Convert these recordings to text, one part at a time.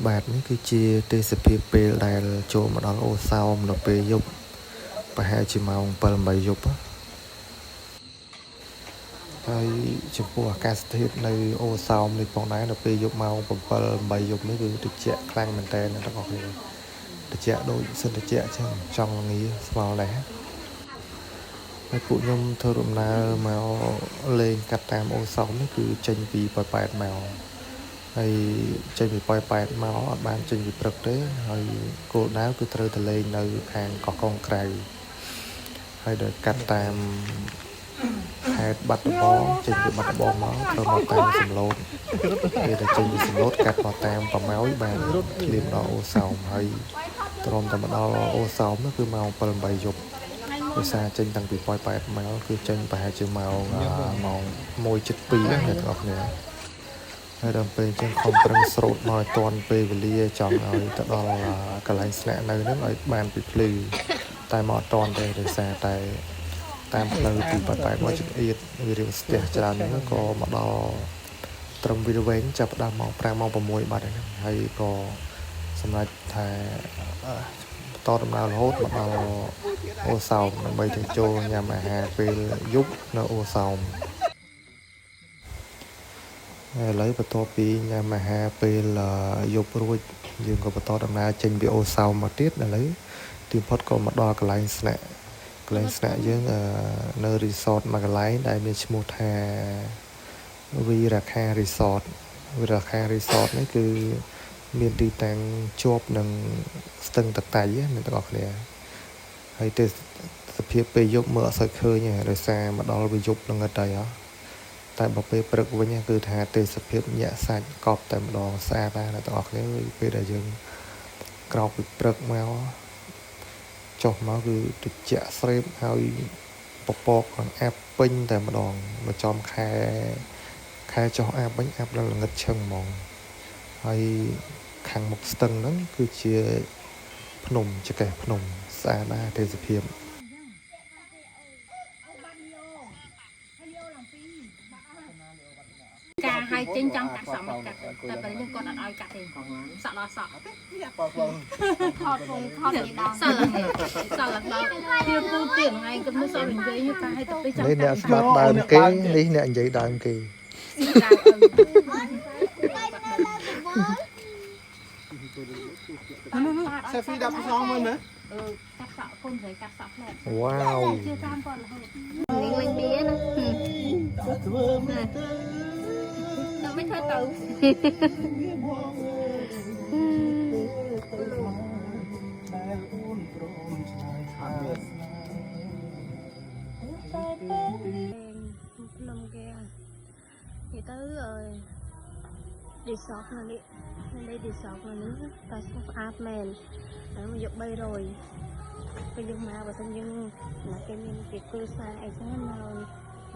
បាទនេះគឺជាទេសភាពពេលដែលចូលមកដល់អូសោមនៅពេលយប់ប្រហែលជាម៉ោង 7-8 យប់ហើយចំពោះអាកាសធាតុនៅអូសោមនេះផងដែរនៅពេលយប់ម៉ោង 7-8 យប់នេះគឺត្រជាក់ខ្លាំងមែនតើអ្នកទាំងអស់គ្នាត្រជាក់ដូចសិនត្រជាក់ចឹងចង់ល្ងាស្មើដែរហើយពួកខ្ញុំធ្វើដំណើរមកលេងកាត់តាមអូសោមនេះគឺចេញពីប៉ោយប៉ែតមកហើយចេញពីប៉ោយប៉ែតមកអត់បានចេញពីព្រឹកទេហើយគោលដៅគឺត្រូវទៅលេងនៅខាងកោះកុងក្រៅហើយដល់កាត់តាមខេត្តបាត់ដំបងចេញពីបាត់ដំបងមកត្រូវមកតាមសំឡូតពេលតែចេញពីសំឡូតកាត់មកតាមប្រម៉ោយបានឃ្លាមដល់អូសោមហើយទ្រាំតែមកដល់អូសោមនោះគឺម៉ោង 7-8 យប់ដោយសារចេញតាំងពីប៉ោយប៉ែតមកគឺចេញប្រហែលជាម៉ោង 1:02ណាអ្នកទាំងអស់គ្នាហើយដល់ពេលចឹងខំប្រឹងស្រោតមកឲ្យទាន់ពេលវេលាចង់ឲ្យទៅដល់កន្លែងស្នាក់នៅហ្នឹងឲ្យបានពីភ្លឺតែមកអត់ទាន់ទេដោយសារតែតាមផ្លូវពីប៉ោយប៉ែតមកចង្អៀតវារៀងស្ទះច្រើនហ្នឹងក៏មកដល់ត្រឹមវាវែងចាប់ផ្ដើមម៉ោង 5 ម៉ោង 6 បាត់ហ្នឹងហើយក៏សម្រាប់ថាតដំណើររហូតមកដល់អូសោមដើម្បីទៅចូលញ៉ាំអាហារពេលយប់នៅអូសោមឥឡូវបន្ទាប់ពីញ៉ាំអាហារពេលយប់រួចយើងក៏បន្តដំណើរចេញពីអូសោមមកទៀតឥឡូវទីផុតក៏មកដល់កន្លែងស្នាក់យើងនៅរីសតមួយកន្លែងដែលមានឈ្មោះថាវីរាខារីសតនេះគឺមានទីតាំងជាប់នឹងស្ទឹងតតៃអ្នកទាំងអស់គ្នាហើយទេសភាពពេលយប់មើលអត់សូវឃើញទេដោយសារមកដល់វាយប់ល្ងឹតហើយតែបើពេលព្រឹកវិញគឺថាទេសភាពញាក់សាច់កប់តែម្ដងស្អាតដែរអ្នកទាំងអស់គ្នាពេលដែលយើងក្រោកពីព្រឹកមកចុះមកគឺត្រជាក់ស្រេបហើយពពកcònអាប់ពេញតែម្ដងមកចំខែចុះអាប់វិញអាប់ដល់ល្ងឹតឈឹងហ្មងហើយខាងមុខស្ទឹងហ្នឹងគឺជាភ្នំចកេះភ្នំស្អាតណាស់ទេសភាពការឲ្យចេញចង់កាត់សក់មកកាត់តែពេលនេះគាត់អត់ឲ្យកាត់ទេសក់ដល់សក់ថតនេះដល់សក់ឡើងទៀតពូទៀតថ្ងៃគិតមើលសក់វិញវិញតែឲ្យទៅពេលចង់នេះអ្នកស្ដាប់ដើមគេនេះអ្នកនិយាយដើមគេសេហ្វីដាក់ផ្សងមើលណាកាត់សក់គុនស្រីកាត់សក់ផ្លែវ៉ាវជឿតាមគាត់រហូតលេងបៀណាធ្វើមើលទៅដល់មិនធ្វើទៅភ្នំគេនិយាយទៅឌីសតនៅនេះឌីសតនៅនេះតែស្អាតមែនហើយមកយក300ពេលយើងមកបើសិនយើងណាគេមានគេគ្រួសារអីចឹងមក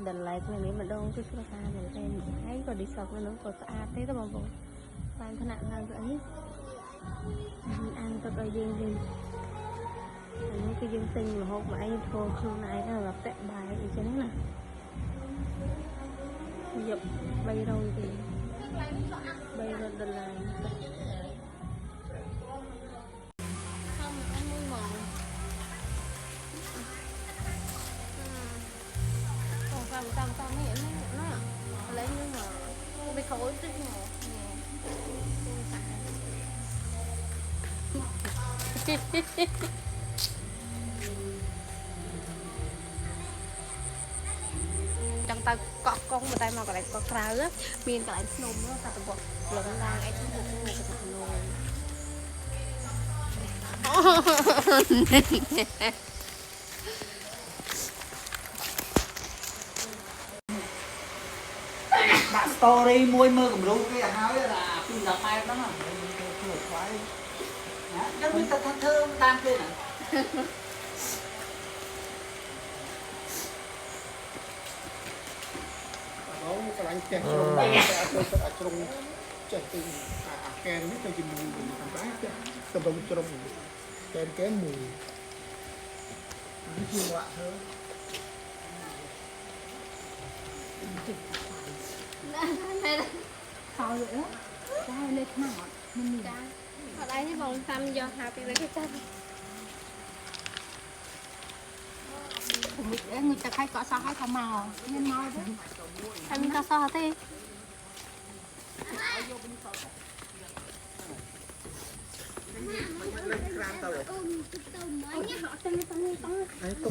ដល់ឡែកនេះម្ដងគឺគ្រួសារមែនទេហើយក៏ឌីសតនៅនោះក៏ស្អាតទេបងប្អូនបានថ្នាក់ឡើងទៅអីអានទៅឲ្យយើងវិញនេះគឺយើងទិញម្ហូបមកអីធ្វើខ្លួនឯងទៅដល់ពាក់បាយអីចឹងណាយក300ទេ$300តាមនេះណាlấy nhưng mà bị khối tích mà chẳng ta cọ con mà tay mà cái này có khá á miền cái này nôm nó ta tụi bọn lồng đang ấy cũng một bạn story môi mơ cầm rú cái áo là phim gặp ai đó mà khoái nó biết ta thơ tam kia nè đó cái bánh chè trùng cái trùng chè từ kem biết cái mùi thằng cái tầm tầm trùng kem kém mùi nó chưa lạ hơn sao vậy đó cái lên mà mình ở đây thì vòng xăm do happy với cái chân người ta hay có sao hay có màu nên màu đó em ta sao thế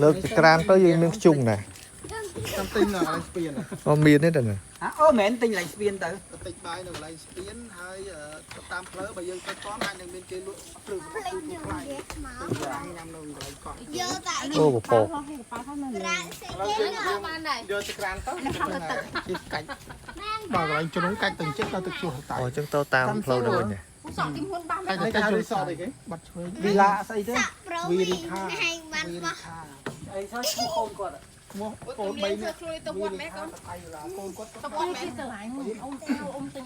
លើកចក្រានទៅយើងមានខ្ជុំណា tam tinh là lại spiên à អត់មានទេតាណា hả ô mến tinh lại spiên tới តិចបាយនៅកន្លែងស្ពានហើយតាមផ្លូវបើយើងទៅតន់អាចនឹងមានគេលក់ព្រឹករបស់ទូខ្លាយញ៉ាំនៅកន្លែងកោះ អូបបោ បានដែរ យកចក្រានទៅជិះកាច់ដល់កន្លែងជ្រុងកាច់ទៅចិត្តទៅទឹកជួសទៅ អូអញ្ចឹងទៅតាមផ្លូវទៅវិញ sọ kim hôn ba កាច់ទៅកាច់សតអីគេបាត់ឆ្វេង vì là sao thế វីរីខា ấy sao không khôn quạt ឈ្មោះកូន3នាក់ ជួយទៅវត្តម៉ែកូន អាយឡាកូនគាត់ ទៅវត្តម៉ែទៅហើយអូនអូនទៅ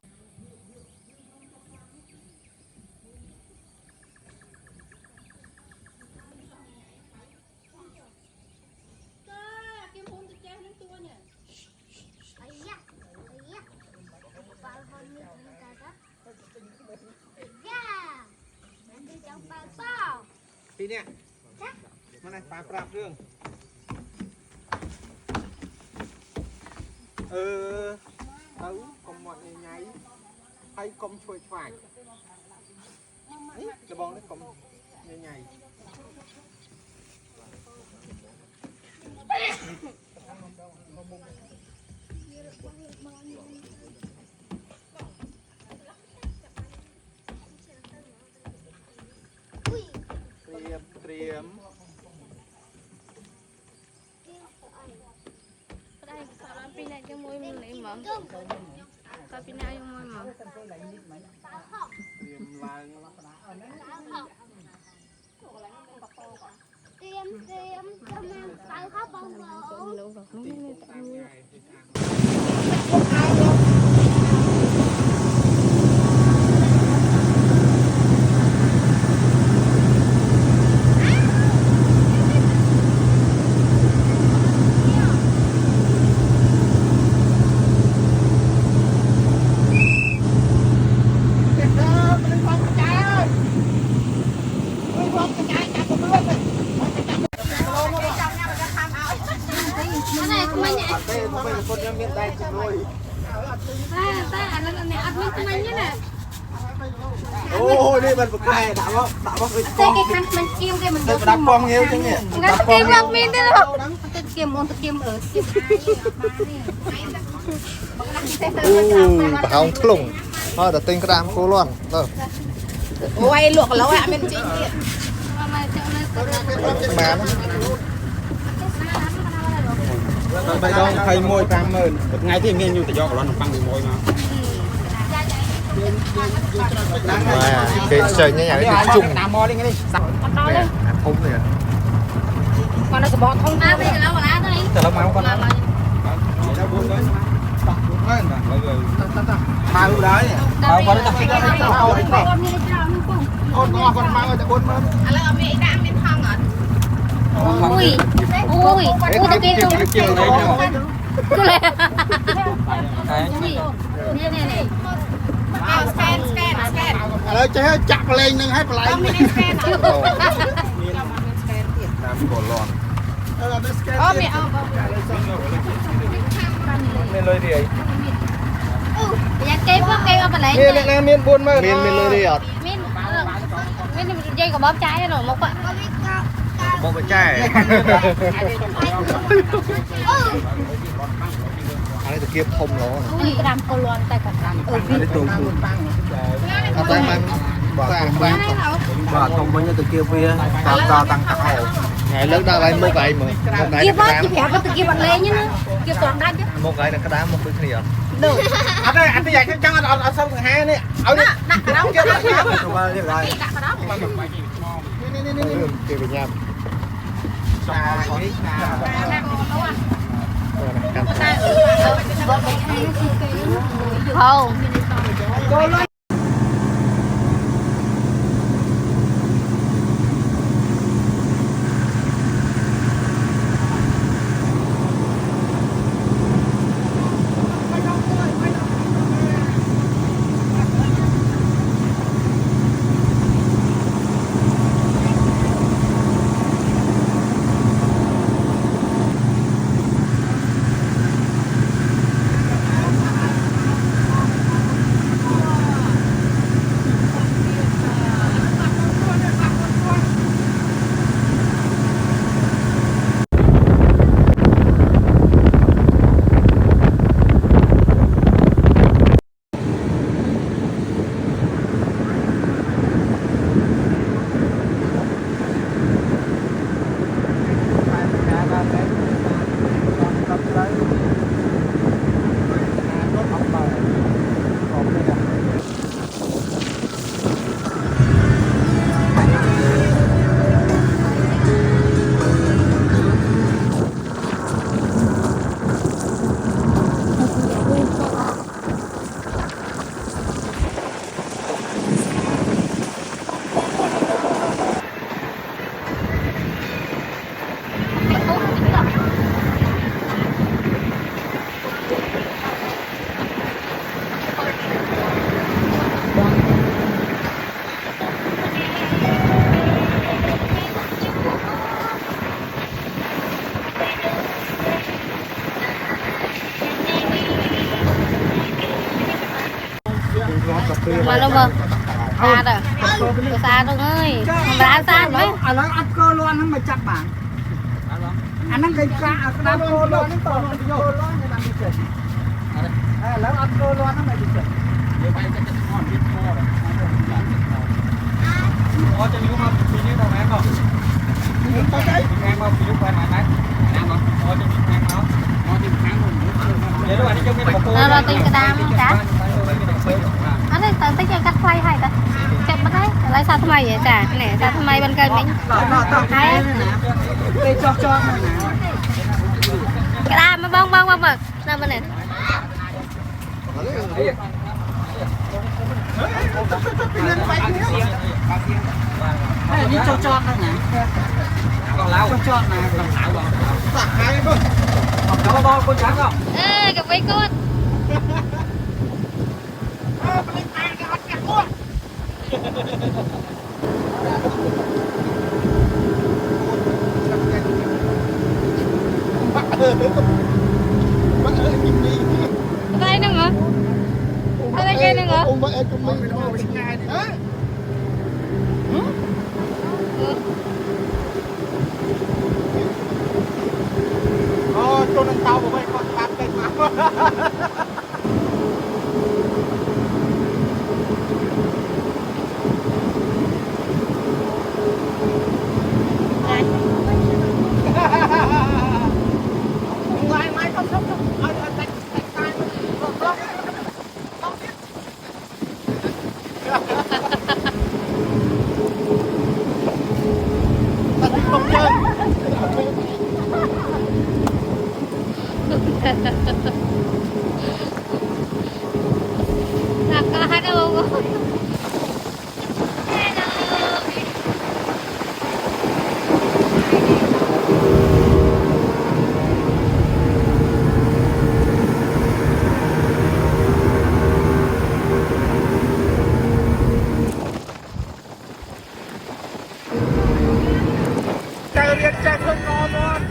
ទីនេះមកនេះប៉ាប្រាប់រឿងទៅកុំមកញ៉ៃហើយកុំជួយឆ្វាយនេះដបងនេះកុំញ៉ៃ ត្រៀម đây sao ăn pin này cho môi mình lấy mắm sao pin này cho môi mắm ត្រៀមឡើង tiêm cho mang tay khóc bông bông nấu vào nó mới tạm như คนยังមានដៃជំនួយ តែអានឹងអ្នកអត់មានថ្មិញទេណា អូនេះមិនប្រកែដាក់មកវិញ តែគេខាងមិនគៀមគេមិន ទៅដាក់ពងងាវចឹងនេះ งั้นគេមកមានទេហ៎ ទៅគៀមអូនទៅគៀមអឺគៀម ប្រហោងធ្លុងហើយដល់ទិញក្តាមគោលាន់ទៅ អូយលក់កន្លោអត់មានជីទៀត មកចឹងនៅ បាន បៃដង21 50000ថ្ងៃទីមានอยู่តែយកកន្លងនំប៉័ង1មក គេចេញញ៉ាំនេះជុំ តាមមកនេះនេះ ធំនេះ គាត់នៅកបោធំ មកវិញឡូវឡាទៅ ទៅមកគាត់ មក ដល់4ហើយតាក់4ហើយបាទហើយមកដែរបើគាត់តាក់គេទៅអោអីទៅ គាត់មានច្រើនហ្នឹងពុំ អូនមកគាត់មកតែ40000 ឥឡូវអត់មានអីដាក់មានថងអត់ អូយអូយអូទៅគេទៅ ជាងនេះ ទៅលេ តែ នេះនេះនេះ អត់ស្កេន ឥឡូវចេះចាក់ប្រឡែងនឹងឲ្យប្រឡែង មានស្កេនអត់ តាមគោលាន់ អត់មានស្កេន អូមានអត់ មានលុយរីអី យ៉ាគេពួកគេអត់បលែង មានអ្នកណាមាន40000 មានលុយរីអត់ មាននិយាយក៏បបចាយហ្នឹងមកគាត់ មកបច្ចេអានេះទៅគៀបធំឡោ នេះក្រាមកូលាន់តែក្រាមអឺវា នេះទូទូ អត់តែបានបាទបាទ បាទធំវិញទៅគៀបវាតាមដល់តាំងកោ ថ្ងៃលើកដល់ហើយមុខឯងមើលមុខឯង គៀប ក្តាម គេប្រាប់ទៅគៀបអត់លេងណាគៀបតន់ដាច់ មុខឯងនឹងក្តាមមុខដូចគ្នាអត់ អត់ទេអត់ទេយ៉ាងចឹងអត់សុំកង្ហានេះឲ្យនេះ ដាក់ក្រោមគេដាក់ក្រោម ទៅមកនេះដែរ ដាក់ក្រោម គេបញ្ញាប់ សានេះ កាន់តែ ហៅ mà nó vâng xa rồi xa rồi ơi mà ra xa rồi à nó ăn cơ luôn nó mà chặt bảng anh đang cái cá đang cơ luôn nó to luôn vô luôn cái bạn đi chơi àแล้วăn cơ luôn nó mày đi chơiเดี๋ยวไปจะจะทอดพริกทอดอ๋อจะมีมาปีนี้ทำไมก็ไปไหนแพงมาปีนี้ไปไหนไหมน้ำอ๋อจะมีแพงมาอ๋อจะมีแพงหมดเดี๋ยววันนี้จะไม่บอก rồi tiền cái đam cá anh ấy tự tích cắt quay hay ta chụp bắt đấy lấy sao thay vậy chả nè sao thay bên cây mình hay đây cho cái đam nó bông bông bông bông nằm bên nàyนี่cho thôi nè còn lão cho nè còn lão còn sạc hai không còn bao con trắng không ê cà phê con đây nữa hả đây kia nữa hả cho nên tao của mày còn bán cây má Kakak ada logo. Chạy điện chạy không ngon luôn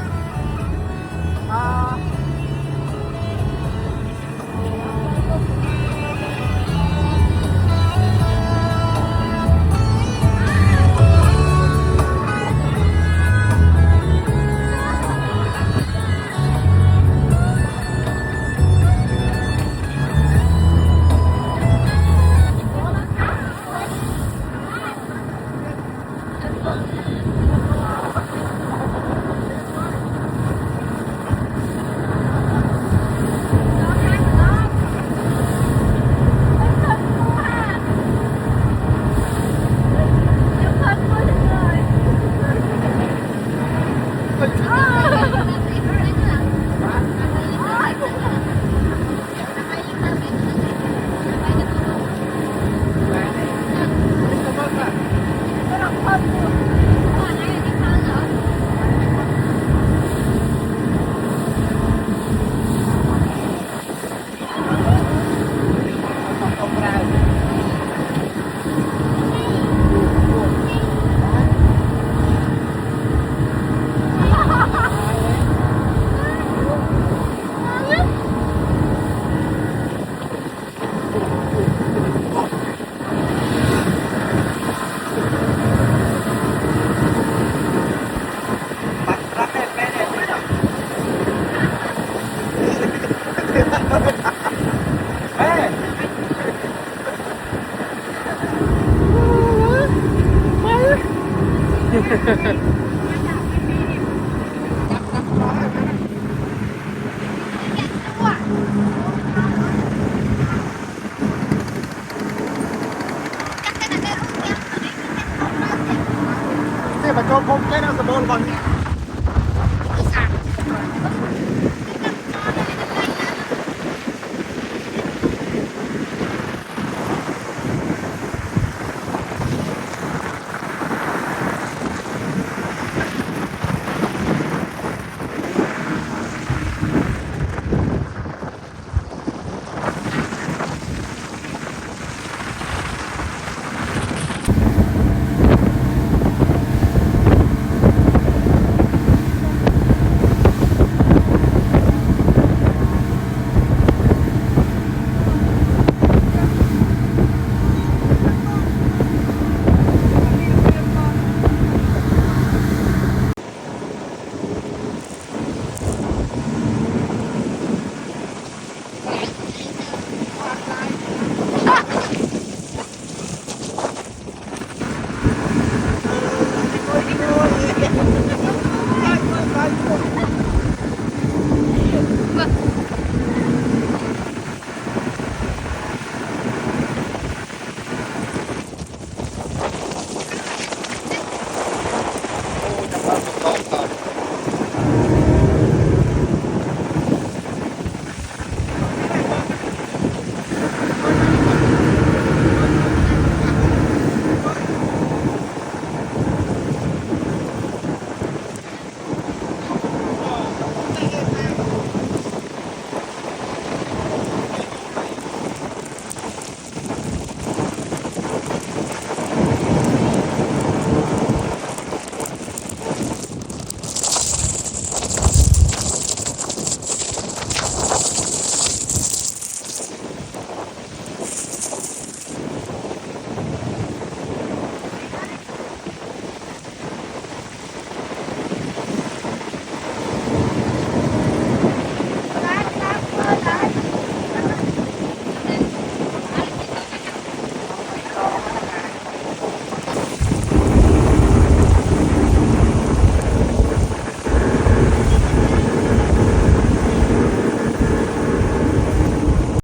Thế mà cho không cái nào sờ bồn còn